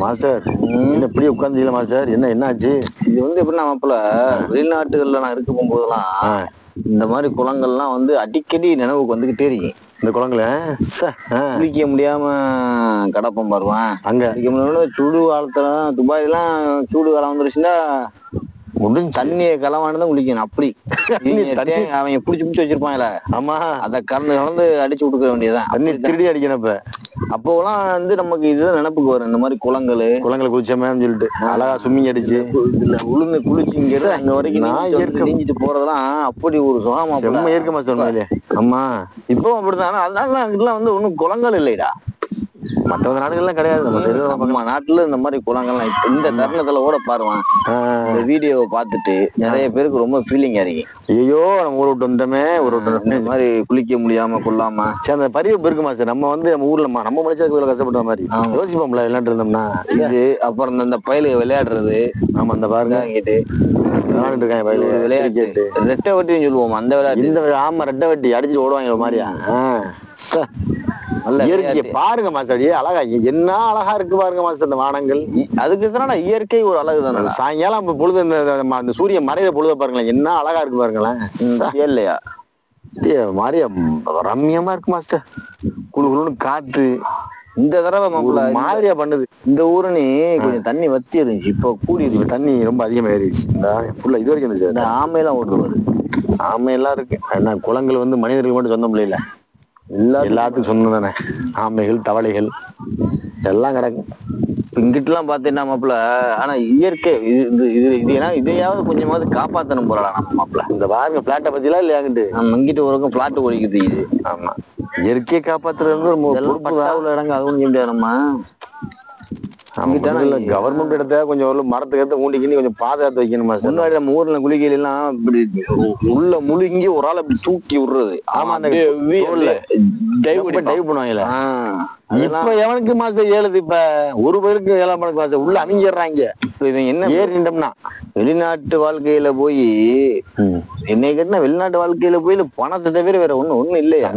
Master என்ன இப்படி உட்காந்துல master, என்ன ஆச்சு? இது வந்து எப்படின்னா மாப்பிள்ள, வெளிநாட்டுகள்ல நான் இருக்க போகும்போதெல்லாம் இந்த மாதிரி குளங்கள்லாம் வந்து அடிக்கடி நினைவுக்கு வந்துகிட்டே இருக்கு. இந்த குளங்கள குளிக்க முடியாம கடப்பம் பாருவேன். அங்க குளிக்க முடியாம சுடு காலத்துல துபாய்லாம் சூடு காலம் வந்துருச்சுன்னா முடிஞ்சு தண்ணியை களவானதான் குளிக்கணும். அப்படி அவன் புடிச்சு புடிச்சு வச்சிருப்பாங்கல்ல, ஆமா, அதை கலந்து அடிச்சு விட்டுக்க வேண்டியதான். தண்ணி திருடி அடிக்கணும். இப்ப அப்போலாம் வந்து நமக்கு இதுதான் நினப்புக்கு வரும், இந்த மாதிரி குளங்களை குளிச்சோமேன்னு சொல்லிட்டு அழகா ஸ்விம்மிங் அடிச்சு உளுந்து குளிச்சுங்க அங்க வரைக்கும் நீஞ்சிட்டு போறதெல்லாம் அப்படி ஒரு சுகமா இயற்கை மாஸ்டர். ஆமா, இப்போ அப்படிதான். அதனால அங்கெல்லாம் வந்து ஒன்னும் குளங்கள் இல்லைடா. மற்ற நாடுகள்லாம் கிடையாது. நம்ம நாட்டுல இந்த மாதிரி குளங்கள்லாம் இப்ப இந்த தருணத்துல கூட பாருவான். இந்த வீடியோவை பார்த்துட்டு நிறைய பேருக்கு ரொம்ப ஃபீலிங்கா இருக்கு. ஐயோ நம்ம ஊரை விட்டு வந்துட்டோமே, இந்த மாதிரி குளிக்க முடியாம கொள்ளாம அந்த பரிவு இருக்குமா சார்? நம்ம வந்து நம்ம ஊர்ல நம்ம மனுஷன் கஷ்டப்பட்ட மாதிரி யோசிப்போம்ல விளையாண்டு இருந்தோம்னா. இது அப்புறம் இந்த பயலுக விளையாடுறது. ஆமா, அந்த பாருங்க விளையாட்டு ரெட்டை வட்டின்னு சொல்லுவோம் அந்த விளையாட்டு. இந்த ஆமா, ரெட்டை வட்டி அடிச்சுட்டு ஓடுவாங்க மாதிரியா. இயற்கையை பாருங்க மாஸ்டர், அழகா என்ன அழகா இருக்கு பாருங்க மாஸ்டர் இந்த வானங்கள். அதுக்கு தானே இயற்கை ஒரு அழகு தானே. சாயங்காலம் பொழுது இந்த சூரிய மறைய பொழுத பாருங்களேன், என்ன அழகா இருக்கு பாருங்களேன். இல்லையா மாதிரியா ரம்யமா இருக்கு மாஸ்டர். குழு குழுன்னு காத்து. இந்த தடவை மாதிரியா பண்ணுது. இந்த ஊரணி கொஞ்சம் தண்ணி வத்தி இருந்துச்சு, இப்போ கூடி இருக்கு. தண்ணி ரொம்ப அதிகமா ஏறிடுச்சு. இந்த ஃபுல்லா இது வரைக்கும் இருந்துச்சு. இந்த ஆமையெல்லாம் ஓடுது பாரு. ஆமையெல்லாம் இருக்கு. ஏன்னா குளங்கள் வந்து மனிதர்களுக்கு மட்டும் சொந்தம் இல்லையில, எல்லாத்துக்கும் சொந்தம் தானே. ஆமைகள் தவளைகள் எல்லாம் கிடக்கும். இங்கிட்டலாம் பாத்தீங்கன்னா மாப்பிள்ள, ஆனா இயற்கை இதையாவது கொஞ்சமாவது காப்பாத்தணும் போறா நம்ம மாப்பிள்ள. இந்த பாருங்க பிளாட்டை பத்திலாம் இல்லையாங்கிட்டு நம்ம இங்கிட்ட ஒரு பிளாட் ஒழிக்குது இது. ஆமா, இயற்கையை காப்பாத்துறது உள்ள இடங்க, அது ஒண்ணு முடியாது. நம்ம கவர்மெண்ட் இடத்த கொஞ்சம் மரத்துக்கு ஏற்ற ஊண்டிக்கின்னு கொஞ்சம் பாதுகாத்து வைக்கணுமா? முன்னாடி நம்ம ஊர்ல குளிகையில எல்லாம் இப்படி உள்ள முழுங்கி ஒரு ஆள் அப்படி தூக்கி விடுறது. ஆமா, அந்த டைவ் பண்ணுவாங்கல்ல. இப்ப எவனுக்கு மாசம் ஏழுது? இப்ப ஒரு பேருக்கு 7ஆம் மணிக்கு மாசம் உள்ள அமைஞ்சிடுறாங்க. இவன் என்ன ஏறிண்டோம்னா வெளிநாட்டு வாழ்க்கையில போய் என்னை கேட்டா வெளிநாட்டு வாழ்க்கையில போய் பணத்தை தவிர வேற ஒண்ணும் இல்லையா?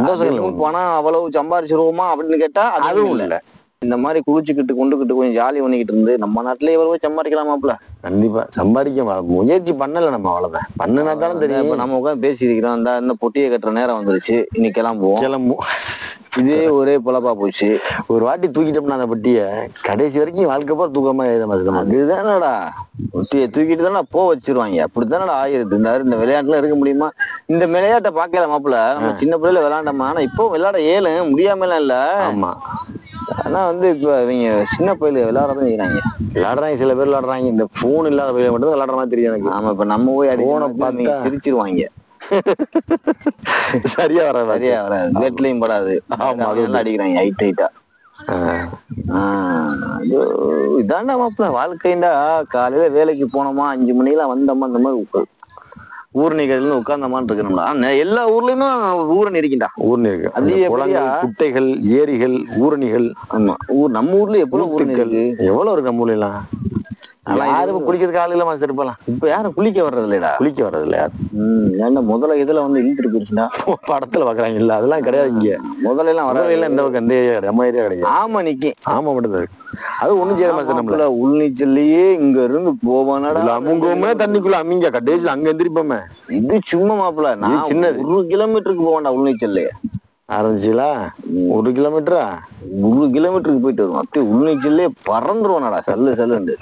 பணம் அவ்வளவு சம்பாரிச்சிருவோமா அப்படின்னு கேட்டா அதுவும் இல்லை. இந்த மாதிரி குளிச்சுக்கிட்டு கொண்டுகிட்டு கொஞ்சம் ஜாலி பண்ணிக்கிட்டு இருந்து நம்ம நாட்டுல எவ்வளவோ சம்பாதிக்கலாமாப்ல. கண்டிப்பா சம்பாதிக்க முயற்சி பண்ணல நம்ம, அவ்வளவுதான். பண்ணுனா தானே தெரியும். இப்ப நம்ம உட்காந்து பேசியிருக்கிறோம். இந்த பொட்டியை கட்டுற நேரம் வந்துருச்சு, இன்னைக்கு கிளம்புவோம். இதே ஒரே பொழப்பா போச்சு. ஒரு வாட்டி தூக்கிட்டோம்னா அந்த பொட்டியை கடைசி வரைக்கும் வாழ்க்கை போற தூக்கமா இதுதானடா. பொட்டியை தூக்கிட்டு தானே வச்சிருவாங்க. அப்படித்தானடா ஆயிருது. இந்த விளையாட்டுல இருக்க முடியுமா? இந்த விளையாட்டை பாக்கல மாப்பிள்ள, நம்ம சின்ன பிள்ளைல விளையாண்டோமா. ஆனா இப்போ விளையாட முடியாமலாம் இல்ல. ஆமா, ஆனா வந்து இப்ப இவங்க சின்ன பயில விளையாடுறதும் விளையாடுறாங்க. சில பேர் விளையாடுறாங்க. இந்த போன் இல்லாத பயில மட்டும் விளையாடுற மாதிரி தெரியும் எனக்கு. ஆமா, இப்ப நம்ம போய் போனை பார்த்து சிரிச்சிருவாங்க. சரியா வராது. வீட்லயும் படாது. அடிக்கிறாங்க ஹைட்டா. இதாண்டா மாப்பிள்ள வாழ்க்கைண்டா. காலையில வேலைக்கு போனோமா, 5 மணிக்கெல்லாம் வந்தோமா, அந்த மாதிரி ஊர்ணிகள் உட்கார்ந்தமான்னு இருக்கணும்டா. எல்லா ஊர்லயுமே ஊரணி இருக்குண்டா. ஊரணி இருக்கு. அது குட்டைகள், ஏரிகள், ஊரணிகள். ஆமா, நம்ம ஊர்ல எவ்வளவு ஊரணிகள் எவ்வளவு இருக்கு நம்ம ஊர்ல எல்லாம். யாரும் குளிக்கிறதுக்கு ஆளுல மாஸ்டர் இருப்பலாம். இப்ப யாரும் குளிக்க வர்றது இல்லடா. குளிக்க வர்றது இல்ல யாரும். ஏன்னா முதல்ல இதுல வந்து இழுத்துட்டு போயிருச்சுன்னா படத்துல பாக்குறாங்க. இல்ல அதெல்லாம் கிடையாது. இங்க முதல்ல எல்லாம் வரவே இல்லை. இந்த பக்கம் நம்ம ஏரியா கிடையாது. ஆமா, நிக்கி ஆமா மட்டும் இருக்கு. அது ஒண்ணும் செய்ய மாஸ்டர். நம்மள உள்நீச்சல்லையே இங்க இருந்து போவானடா. அமுங்கவுமே தண்ணிக்குள்ள அமிங்க கடைசியில் அங்க எந்திரிப்போமே. இது சும்மா மாப்பிள்ள, நான் சின்னது 1 கிலோமீட்டருக்கு போவேன்டா உள்நீச்சல்ல. ஆரம்பிச்சுங்களா? 1 கிலோமீட்டரா? 1 கிலோமீட்டருக்கு போயிட்டு வரும். அப்படியே உள்நீச்சல்லே பறந்துருவானடா சல்லு சல்லுண்டு.